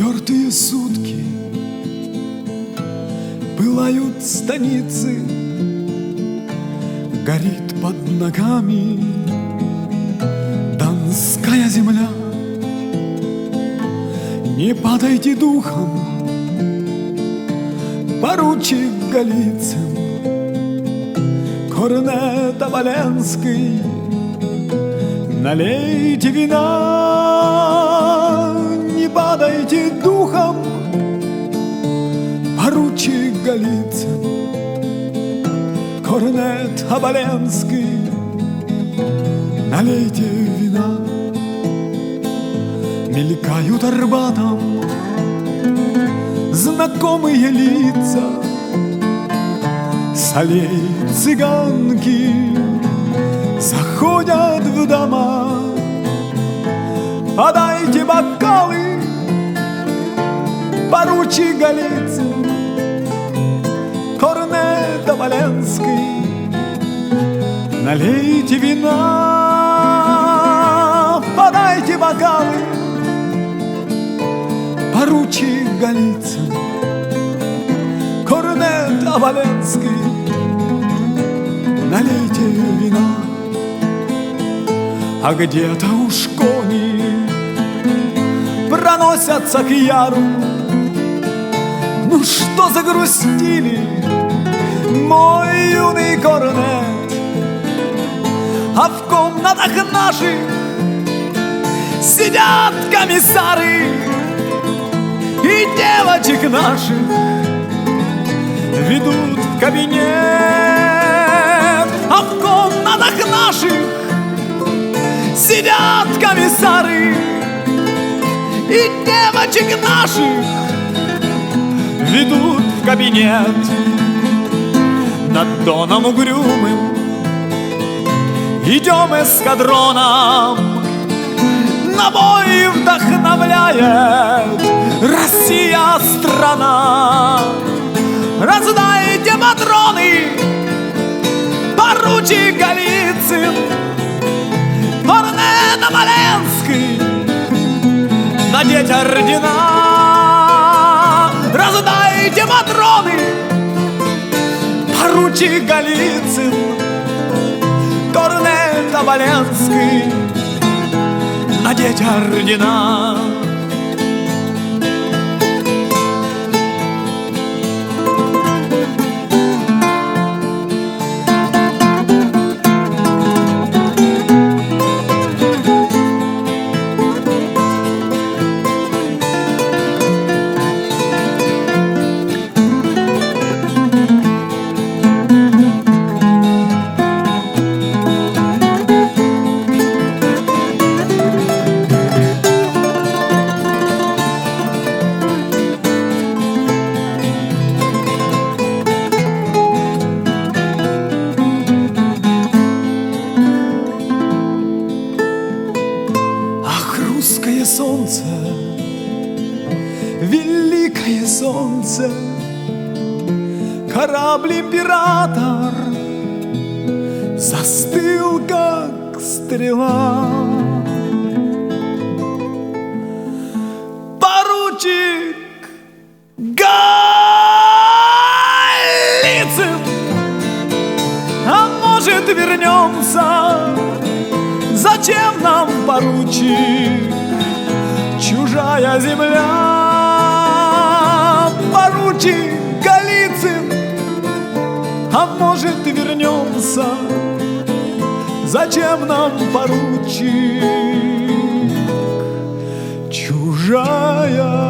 Четвертые сутки пылают станицы, горит под ногами донская земля. Не падайте духом, поручик Голицын, корнет Оболенский, налейте вина. Не падайте духом, поручик Голицын, корнет Оболенский, налейте вина. Мелькают Арбатом знакомые лица, с аллей цыганки заходят в дома. Подайте бокалы, поручик Голицын, корнет Оболенский, налейте вина. Подайте бокалы, поручик Голицын, корнет Оболенский, налейте вина. А где-то уж кони проносятся к яру. Ну что загрустили, мой юный корнет? А в комнатах наших сидят комиссары, и девочек наших ведут в кабинет. А в комнатах наших сидят комиссары, и девочек наших ведут в кабинет. Над Доном угрюмым идем эскадроном, на бой вдохновляет Россия страна. Раздайте патроны, поручик Голицын, корнет Оболенский, надеть ордена. Раздайте патроны, поручик Голицын, корнет Оболенский, надеть ордена. Русское солнце, великое солнце, корабль-император застыл, как стрела. Поручик Голицын, а может вернемся? Зачем нам, поручик, чужая земля? Поручик Голицын, а может вернемся? Зачем нам, поручик, чужая